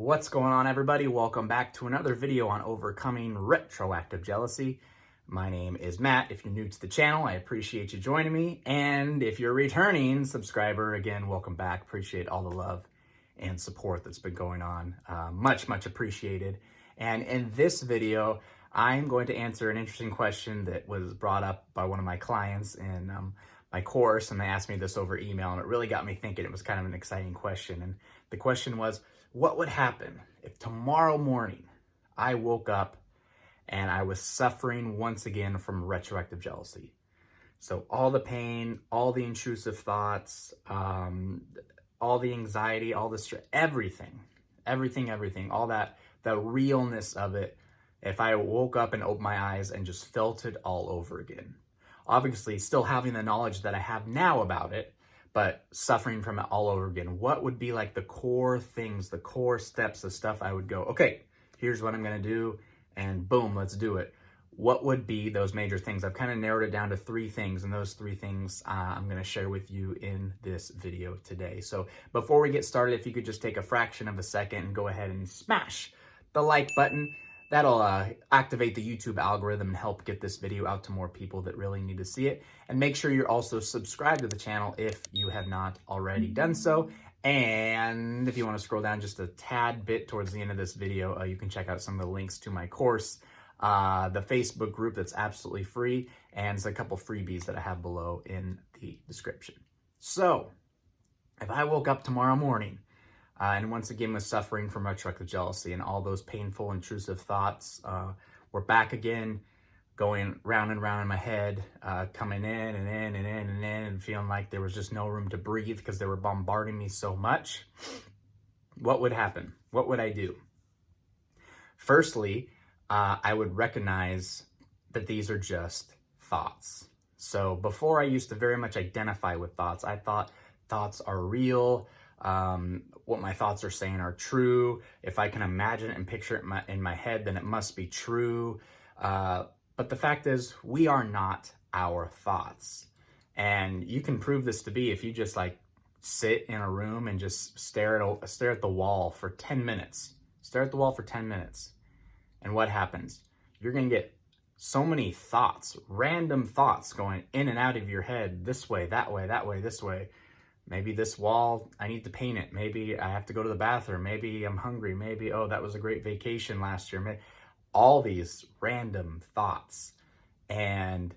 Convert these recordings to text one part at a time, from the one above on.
What's going on, everybody? Welcome back to another video on overcoming retroactive jealousy. My name is Matt. If you're new to the channel, I appreciate you joining me. And if you're a returning subscriber, again, welcome back. Appreciate all the love and support that's been going on. Much appreciated. And in this video, I'm going to answer an interesting question that was brought up by one of my clients in my course, and they asked me this over email, and it really got me thinking. It was kind of an exciting question. And the question was, what would happen if tomorrow morning I woke up and I was suffering once again from retroactive jealousy? So all the pain, all the intrusive thoughts, all the anxiety, all the stress, everything, all that, the realness of it, if I woke up and opened my eyes and just felt it all over again. Obviously, still having the knowledge that I have now about it, but suffering from it all over again. What would be like the core things, the core steps, the stuff I would go, okay, here's what I'm gonna do, and boom, let's do it. What would be those major things? I've kind of narrowed it down to 3 things, and those 3 things I'm gonna share with you in this video today. So before we get started, if you could just take a fraction of a second and go ahead and smash the like button. That'll activate the YouTube algorithm and help get this video out to more people that really need to see it. And make sure you're also subscribed to the channel if you have not already done so. And if you want to scroll down just a tad bit towards the end of this video, you can check out some of the links to my course, the Facebook group that's absolutely free, and there's a couple freebies that I have below in the description. So, if I woke up tomorrow morning and once again was suffering from retroactive jealousy and all those painful, intrusive thoughts were back again, going round and round in my head, coming in and in and in and in, and feeling like there was just no room to breathe because they were bombarding me so much. What would happen? What would I do? Firstly, I would recognize that these are just thoughts. So before, I used to very much identify with thoughts. I thought thoughts are real. What my thoughts are saying are true. If I can imagine it and picture it in my head, then it must be true. But the fact is, we are not our thoughts. And you can prove this to be if you just like sit in a room and just stare at the wall for 10 minutes. Stare at the wall for 10 minutes. And what happens? You're going to get so many thoughts, random thoughts going in and out of your head, this way, that way, this way. Maybe this wall, I need to paint it. Maybe I have to go to the bathroom. Maybe I'm hungry. Maybe, oh, that was a great vacation last year. All these random thoughts. And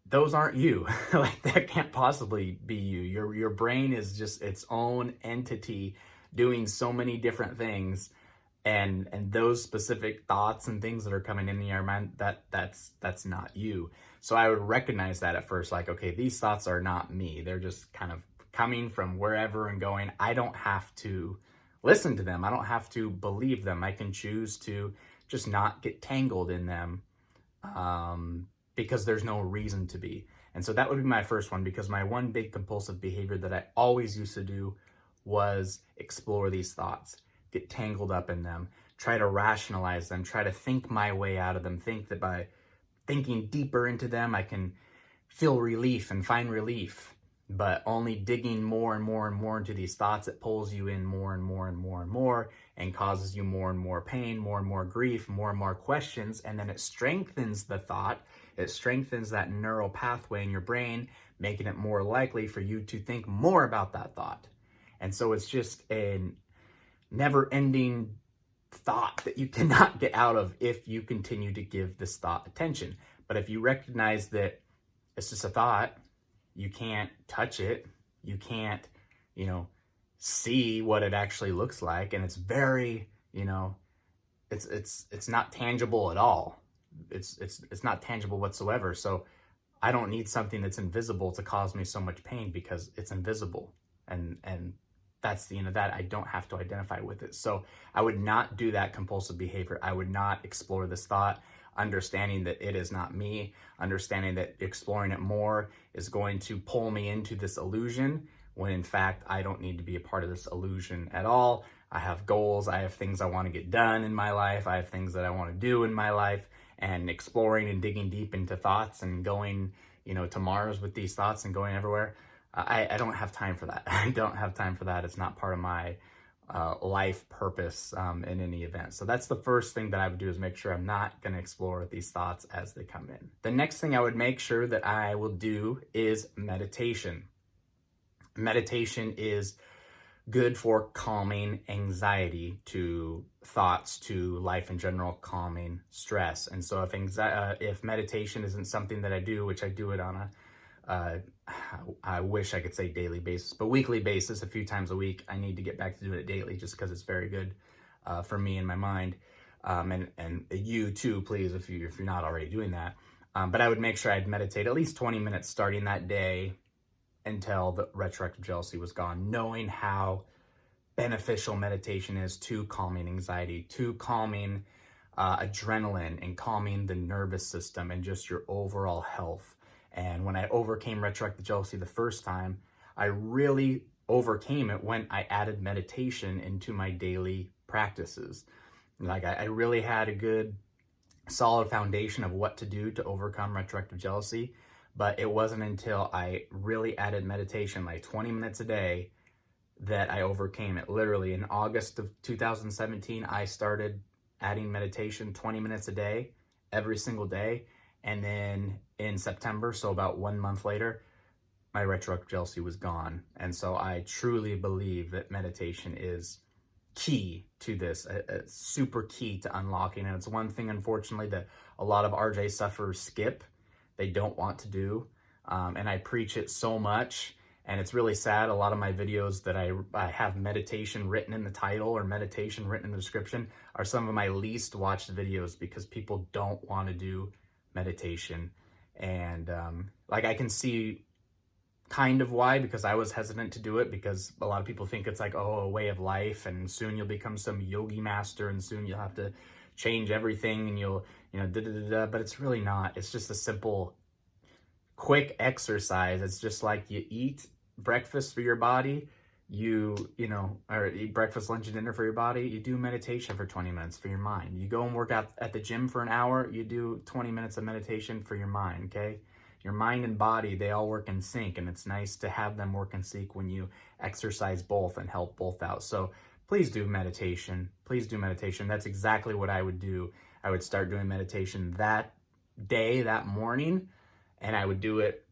those aren't you. Like, that can't possibly be you. Your brain is just its own entity doing so many different things. And those specific thoughts and things that are coming into your mind, that's not you. So I would recognize that at first, like, okay, these thoughts are not me. They're just kind of coming from wherever and going. I don't have to listen to them. I don't have to believe them. I can choose to just not get tangled in them because there's no reason to be. And so that would be my first one, because my one big compulsive behavior that I always used to do was explore these thoughts, get tangled up in them, try to rationalize them, try to think my way out of them, think that by thinking deeper into them, I can feel relief and find relief. But only digging more and more and more into these thoughts, it pulls you in more and more and more and more, and causes you more and more pain, more and more grief, more and more questions. And then it strengthens the thought. It strengthens that neural pathway in your brain, making it more likely for you to think more about that thought. And so it's just a never-ending thought that you cannot get out of if you continue to give this thought attention. But if you recognize that it's just a thought, you can't touch it, you can't, see what it actually looks like, and it's very, it's not tangible at all. It's not tangible whatsoever. So I don't need something that's invisible to cause me so much pain, because it's invisible, and that's the end of that. I don't have to identify with it. So I would not do that compulsive behavior. I would not explore this thought, understanding that it is not me, understanding that exploring it more is going to pull me into this illusion, when in fact, I don't need to be a part of this illusion at all. I have goals. I have things I want to get done in my life. I have things that I want to do in my life, and exploring and digging deep into thoughts and going, to Mars with these thoughts and going everywhere. I don't have time for that. I don't have time for that. It's not part of my life purpose in any event. So that's the first thing that I would do, is make sure I'm not going to explore these thoughts as they come in. The next thing I would make sure that I will do is meditation. Meditation is good for calming anxiety, to thoughts, to life in general, calming stress. And so if meditation isn't something that I do, which I do it on I wish I could say daily basis, but weekly basis, a few times a week. I need to get back to doing it daily, just because it's very good for me and my mind, and you too, please, if you're not already doing that. But I would make sure I'd meditate at least 20 minutes starting that day until the retroactive jealousy was gone, knowing how beneficial meditation is to calming anxiety, to calming adrenaline, and calming the nervous system, and just your overall health. And when I overcame retroactive jealousy the first time, I really overcame it when I added meditation into my daily practices. Like I really had a good solid foundation of what to do to overcome retroactive jealousy. But it wasn't until I really added meditation, like 20 minutes a day, that I overcame it. Literally in August of 2017, I started adding meditation 20 minutes a day, every single day. And then in September, so about 1 month later, my retroactive jealousy was gone. And so I truly believe that meditation is key to this, super key to unlocking. And it's one thing, unfortunately, that a lot of RJ sufferers skip. They don't want to do. And I preach it so much. And it's really sad. A lot of my videos that I have meditation written in the title or meditation written in the description are some of my least watched videos, because people don't want to do meditation. And like I can see kind of why, because I was hesitant to do it, because a lot of people think it's like, oh, a way of life, and soon you'll become some yogi master, and soon you'll have to change everything, and you'll, but it's really not. It's just a simple, quick exercise. It's just like you eat breakfast for your body, or eat breakfast, lunch, and dinner for your body. You do meditation for 20 minutes for your mind. You go and work out at the gym for an hour. You do 20 minutes of meditation for your mind, okay? Your mind and body, they all work in sync, and it's nice to have them work in sync when you exercise both and help both out. So please do meditation. Please do meditation. That's exactly what I would do. I would start doing meditation that day, that morning, and I would do it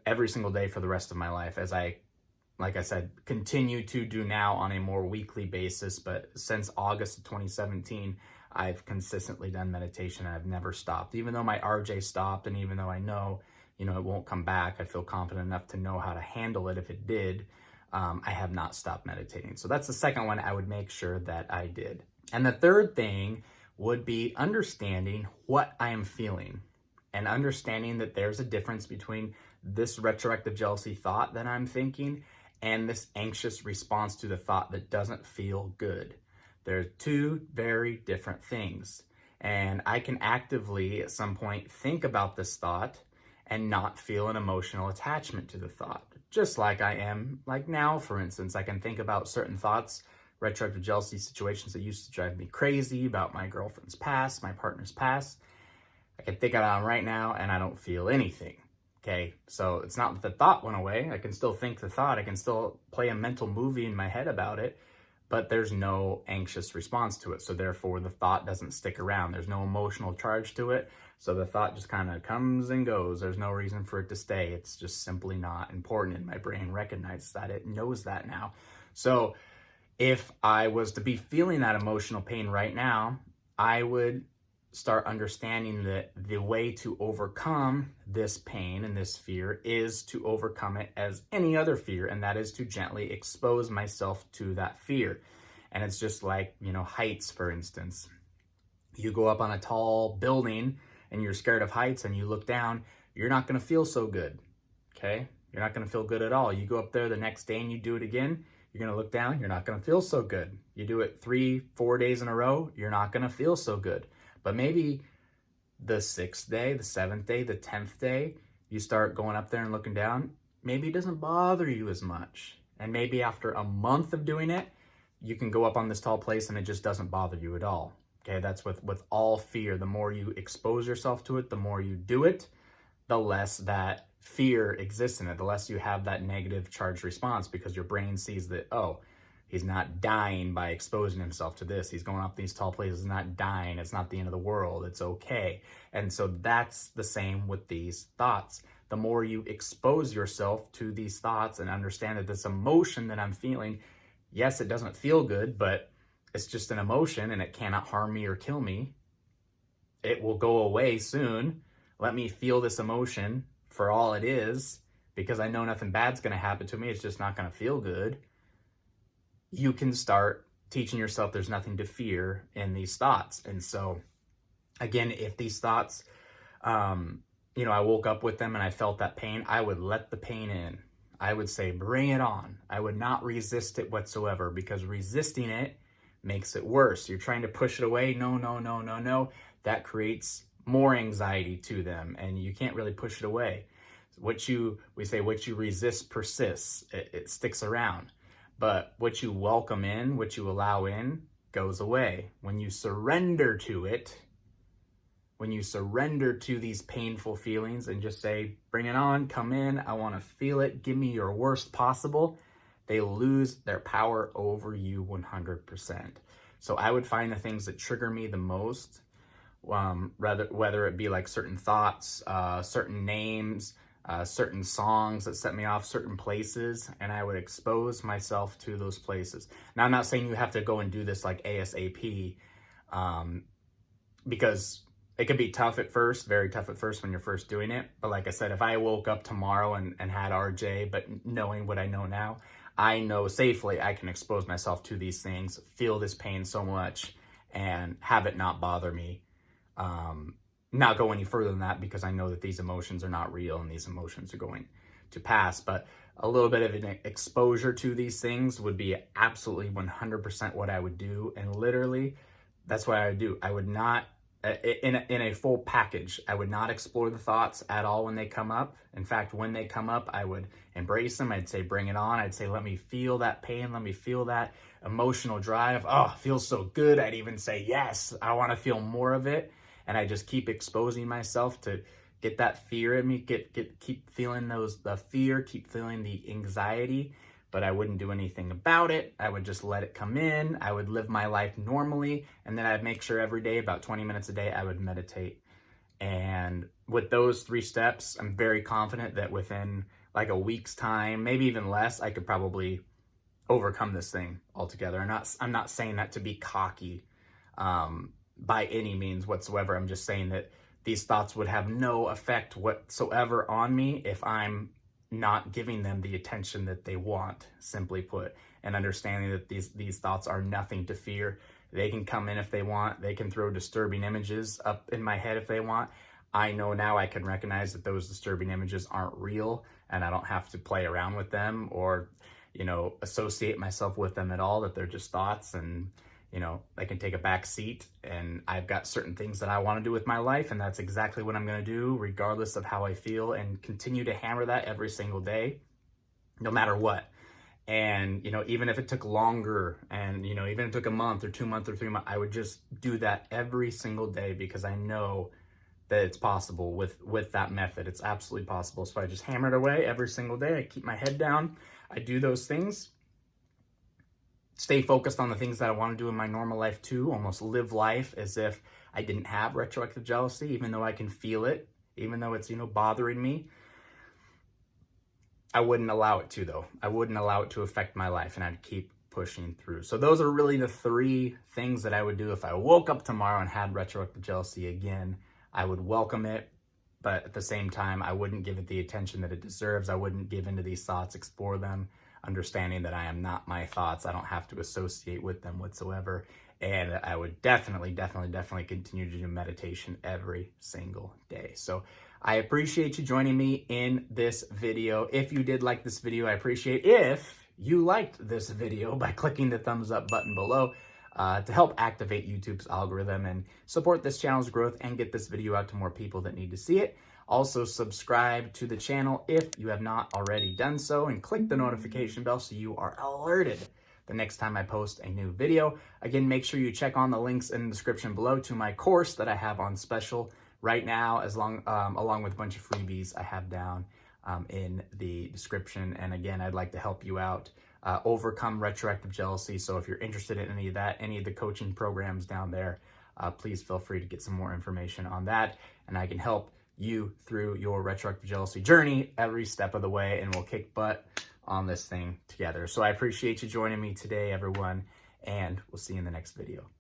every single day for the rest of my life, as like I said, continue to do now on a more weekly basis. But since August of 2017, I've consistently done meditation, and I've never stopped. Even though my RJ stopped, and even though I know, it won't come back, I feel confident enough to know how to handle it if it did. I have not stopped meditating. So that's the second one I would make sure that I did. And the third thing would be understanding what I am feeling, and understanding that there's a difference between this retroactive jealousy thought that I'm thinking and this anxious response to the thought that doesn't feel good. They're two very different things. And I can actively at some point think about this thought and not feel an emotional attachment to the thought. Just like I am, like now, for instance, I can think about certain thoughts, retroactive jealousy situations that used to drive me crazy, about my girlfriend's past, my partner's past. I can think about them right now and I don't feel anything. Okay, so it's not that the thought went away. I can still think the thought. I can still play a mental movie in my head about it, but there's no anxious response to it. So therefore, the thought doesn't stick around. There's no emotional charge to it. So the thought just kind of comes and goes. There's no reason for it to stay. It's just simply not important. And my brain recognizes that. It knows that now. So if I was to be feeling that emotional pain right now, I would start understanding that the way to overcome this pain and this fear is to overcome it as any other fear, and that is to gently expose myself to that fear. And it's just like, heights, for instance. You go up on a tall building and you're scared of heights, and you look down, you're not going to feel so good, okay? You're not going to feel good at all. You go up there the next day and you do it again, you're going to look down, you're not going to feel so good. You do it 3-4 days in a row, you're not going to feel so good. But maybe the 6th day, the 7th day, the 10th day, you start going up there and looking down, maybe it doesn't bother you as much. And maybe after a month of doing it, you can go up on this tall place and it just doesn't bother you at all. Okay, that's with all fear. The more you expose yourself to it, the more you do it, the less that fear exists in it, the less you have that negative charged response, because your brain sees that, oh, He's not dying by exposing himself to this. He's going up these tall places, not dying. It's not the end of the world. It's okay. And so that's the same with these thoughts. The more you expose yourself to these thoughts and understand that this emotion that I'm feeling, yes, it doesn't feel good, but it's just an emotion and it cannot harm me or kill me. It will go away soon. Let me feel this emotion for all it is, because I know nothing bad's going to happen to me. It's just not going to feel good. You can start teaching yourself there's nothing to fear in these thoughts. And so, again, if these thoughts, I woke up with them and I felt that pain, I would let the pain in. I would say, bring it on. I would not resist it whatsoever, because resisting it makes it worse. You're trying to push it away. No, no, no, no, no. That creates more anxiety to them, and you can't really push it away. What you resist persists. It sticks around. But what you welcome in, what you allow in, goes away. When you surrender to it, when you surrender to these painful feelings and just say, bring it on, come in, I want to feel it, give me your worst possible, they lose their power over you 100%. So I would find the things that trigger me the most, whether it be like certain thoughts, certain names, certain songs that set me off, certain places, and I would expose myself to those places. Now, I'm not saying you have to go and do this like ASAP, because it could be tough at first, very tough at first when you're first doing it. But like I said, if I woke up tomorrow and had RJ, but knowing what I know now, I know safely I can expose myself to these things, feel this pain so much, and have it not bother me. Not go any further than that, because I know that these emotions are not real and these emotions are going to pass. But a little bit of an exposure to these things would be absolutely 100% what I would do. And literally, that's what I would do. I would not, in a full package, I would not explore the thoughts at all when they come up. In fact, when they come up, I would embrace them. I'd say, bring it on. I'd say, let me feel that pain. Let me feel that emotional drive. Oh, it feels so good. I'd even say, yes, I want to feel more of it. And I just keep exposing myself to get that fear in me, keep feeling the fear, keep feeling the anxiety, but I wouldn't do anything about it. I would just let it come in. I would live my life normally, and then I'd make sure every day, about 20 minutes a day, I would meditate. And with those 3 steps, I'm very confident that within like a week's time, maybe even less, I could probably overcome this thing altogether. I'm not saying that to be cocky, by any means whatsoever. I'm just saying that these thoughts would have no effect whatsoever on me if I'm not giving them the attention that they want, simply put, and understanding that these thoughts are nothing to fear. They can come in if they want. They can throw disturbing images up in my head if they want. I know now I can recognize that those disturbing images aren't real, and I don't have to play around with them or, associate myself with them at all, that they're just thoughts, and they can take a back seat, and I've got certain things that I want to do with my life, and that's exactly what I'm going to do regardless of how I feel, and continue to hammer that every single day, no matter what. And, even if it took longer, and, even if it took a month or 2 months or 3 months, I would just do that every single day, because I know that it's possible with that method. It's absolutely possible. So I just hammer it away every single day. I keep my head down. I do those things. Stay focused on the things that I want to do in my normal life too. Almost live life as if I didn't have retroactive jealousy, even though I can feel it, even though it's, bothering me. I wouldn't allow it to, though. I wouldn't allow it to affect my life, and I'd keep pushing through. So those are really the 3 things that I would do if I woke up tomorrow and had retroactive jealousy again. I would welcome it, but at the same time, I wouldn't give it the attention that it deserves. I wouldn't give into these thoughts, explore them, understanding that I am not my thoughts. I don't have to associate with them whatsoever. And I would definitely continue to do meditation every single day. So I appreciate you joining me in this video. If you did like this video, I appreciate if you liked this video by clicking the thumbs up button below to help activate YouTube's algorithm and support this channel's growth and get this video out to more people that need to see it. Also, subscribe to the channel if you have not already done so, and click the notification bell so you are alerted the next time I post a new video. Again, make sure you check on the links in the description below to my course that I have on special right now, along with a bunch of freebies I have down in the description. And again, I'd like to help you out overcome retroactive jealousy. So if you're interested in any of that, any of the coaching programs down there, please feel free to get some more information on that, and I can help you through your retroactive jealousy journey every step of the way, and we'll kick butt on this thing together. So I appreciate you joining me today, everyone, and we'll see you in the next video.